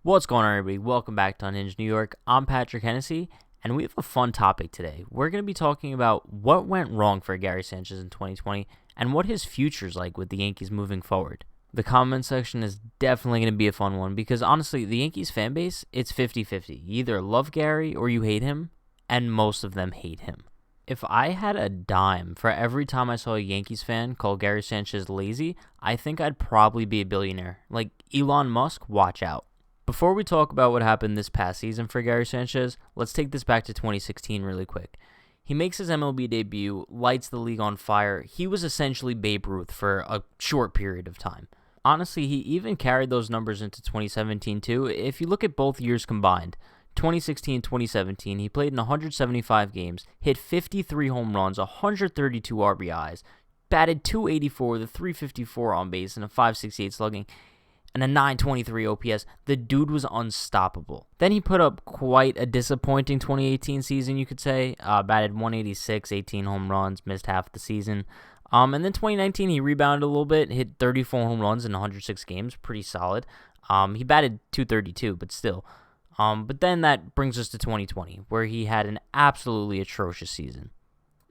What's going on, everybody? Welcome back to Unhinged New York. I'm Patrick Hennessy, and we have a fun topic today. We're going to be talking about what went wrong for Gary Sanchez in 2020 and what his future's like with the Yankees moving forward. The comment section is definitely going to be a fun one because, honestly, the Yankees fan base, it's 50-50. You either love Gary or you hate him, and most of them hate him. If I had a dime for every time I saw a Yankees fan call Gary Sanchez lazy, I think I'd probably be a billionaire. Like Elon Musk, watch out. Before we talk about what happened this past season for Gary Sanchez, let's take this back to 2016 really quick. He makes his MLB debut, lights the league on fire. He was essentially Babe Ruth for a short period of time. Honestly, he even carried those numbers into 2017 too. If you look at both years combined, 2016-2017, he played in 175 games, hit 53 home runs, 132 RBIs, batted .284 with a .354 on base and a .568 slugging, and a .923 OPS. The dude was unstoppable. Then he put up quite a disappointing 2018 season, you could say. Batted 186, 18 home runs, missed half the season. And then 2019, he rebounded a little bit, hit 34 home runs in 106 games, pretty solid. He batted .232, but still. But then that brings us to 2020, where he had an absolutely atrocious season.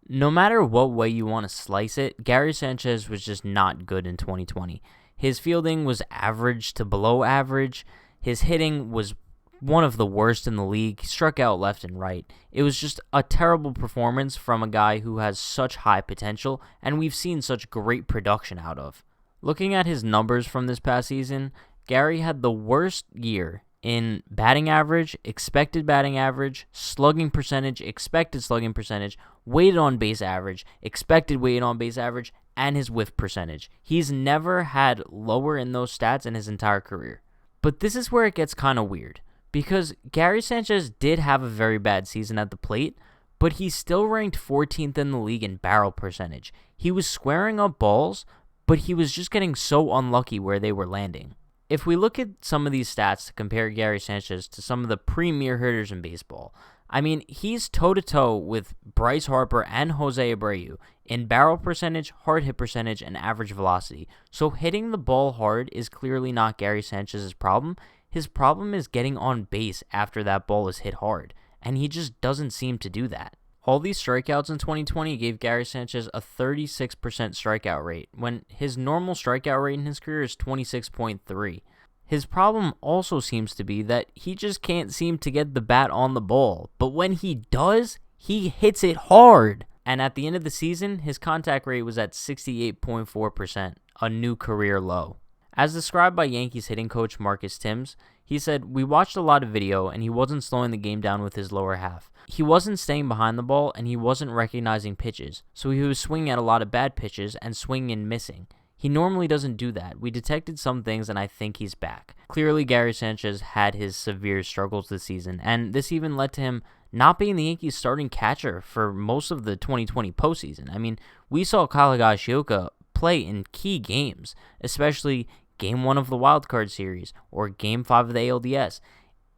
No matter what way you want to slice it, Gary Sanchez was just not good in 2020. His fielding was average to below average. His hitting was one of the worst in the league. He struck out left and right. It was just a terrible performance from a guy who has such high potential and we've seen such great production out of. Looking at his numbers from this past season, Gary had the worst year in batting average, expected batting average, slugging percentage, expected slugging percentage, weighted on base average, expected weighted on base average, and his whiff percentage. He's never had lower in those stats in his entire career. But this is where it gets kind of weird, because Gary Sanchez did have a very bad season at the plate, but he still ranked 14th in the league in barrel percentage. He was squaring up balls, but he was just getting so unlucky where they were landing. If we look at some of these stats to compare Gary Sanchez to some of the premier hitters in baseball, I mean, he's toe-to-toe with Bryce Harper and Jose Abreu in barrel percentage, hard hit percentage, and average velocity. So hitting the ball hard is clearly not Gary Sanchez's problem. His problem is getting on base after that ball is hit hard, and he just doesn't seem to do that. All these strikeouts in 2020 gave Gary Sanchez a 36% strikeout rate, when his normal strikeout rate in his career is 26.3. His problem also seems to be that he just can't seem to get the bat on the ball, but when he does, he hits it hard. And at the end of the season, his contact rate was at 68.4%, a new career low. As described by Yankees hitting coach Marcus Timms, he said, "We watched a lot of video and he wasn't slowing the game down with his lower half. He wasn't staying behind the ball and he wasn't recognizing pitches, so he was swinging at a lot of bad pitches and swinging and missing. He normally doesn't do that. We detected some things and I think he's back." Clearly, Gary Sanchez had his severe struggles this season, and this even led to him not being the Yankees' starting catcher for most of the 2020 postseason. I mean, we saw Kyle Higashioka play in key games, especially Game 1 of the Wild Card Series or Game 5 of the ALDS.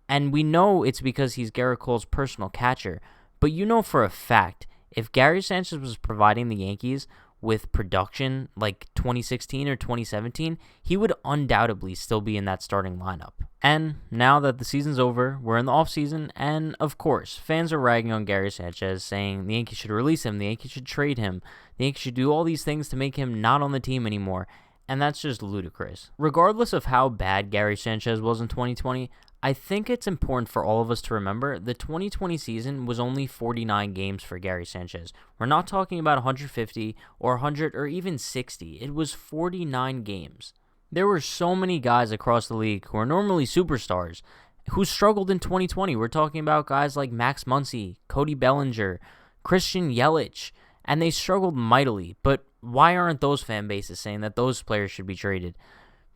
And we know it's because he's Garrett Cole's personal catcher, but you know for a fact, if Gary Sanchez was providing the Yankees with production like 2016 or 2017, he would undoubtedly still be in that starting lineup. And now that the season's over, we're in the offseason, and of course, fans are ragging on Gary Sanchez, saying the Yankees should release him, the Yankees should trade him, the Yankees should do all these things to make him not on the team anymore, and that's just ludicrous. Regardless of how bad Gary Sanchez was in 2020, I think it's important for all of us to remember the 2020 season was only 49 games for Gary Sanchez. We're not talking about 150 or 100 or even 60. It was 49 games. There were so many guys across the league who are normally superstars who struggled in 2020. We're talking about guys like Max Muncy, Cody Bellinger, Christian Yelich, and they struggled mightily. But why aren't those fan bases saying that those players should be traded?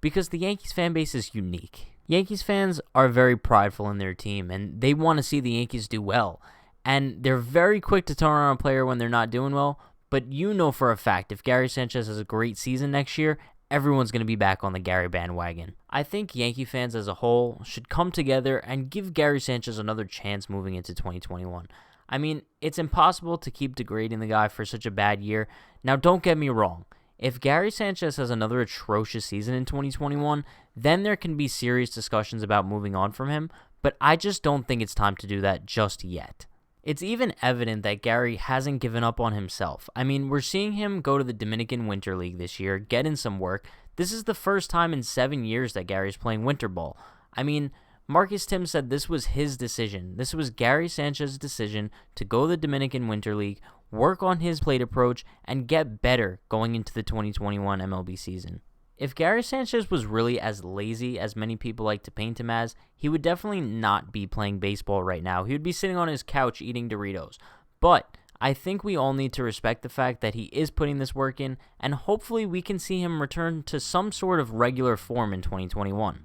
Because the Yankees fan base is unique. Yankees fans are very prideful in their team, and they want to see the Yankees do well. And they're very quick to turn on a player when they're not doing well, but you know for a fact if Gary Sanchez has a great season next year, everyone's going to be back on the Gary bandwagon. I think Yankee fans as a whole should come together and give Gary Sanchez another chance moving into 2021. I mean, it's impossible to keep degrading the guy for such a bad year. Now, don't get me wrong. If Gary Sanchez has another atrocious season in 2021, then there can be serious discussions about moving on from him, but I just don't think it's time to do that just yet. It's even evident that Gary hasn't given up on himself. I mean, we're seeing him go to the Dominican Winter League this year, get in some work. This is the first time in 7 years that Gary's playing winter ball. I mean, Marcus Tim said this was his decision. This was Gary Sanchez's decision to go to the Dominican Winter League, work on his plate approach, and get better going into the 2021 MLB season. If Gary Sanchez was really as lazy as many people like to paint him as, he would definitely not be playing baseball right now. He would be sitting on his couch eating Doritos. But I think we all need to respect the fact that he is putting this work in, and hopefully we can see him return to some sort of regular form in 2021.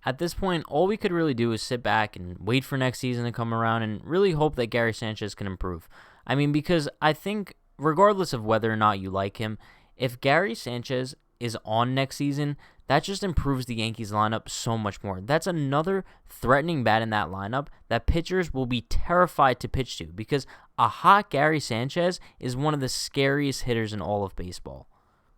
At this point, all we could really do is sit back and wait for next season to come around and really hope that Gary Sanchez can improve. I mean, because I think regardless of whether or not you like him, if Gary Sanchez is on next season, that just improves the Yankees lineup so much more. That's another threatening bat in that lineup that pitchers will be terrified to pitch to, because a hot Gary Sanchez is one of the scariest hitters in all of baseball.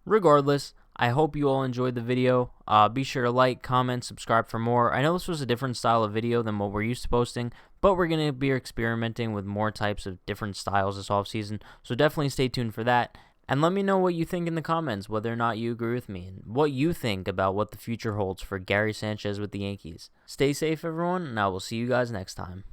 Regardless, I hope you all enjoyed the video. Be sure to like, comment, subscribe for more. I know this was a different style of video than what we're used to posting, but we're going to be experimenting with more types of different styles this offseason, so definitely stay tuned for that. And let me know what you think in the comments, whether or not you agree with me, and what you think about what the future holds for Gary Sanchez with the Yankees. Stay safe, everyone, and I will see you guys next time.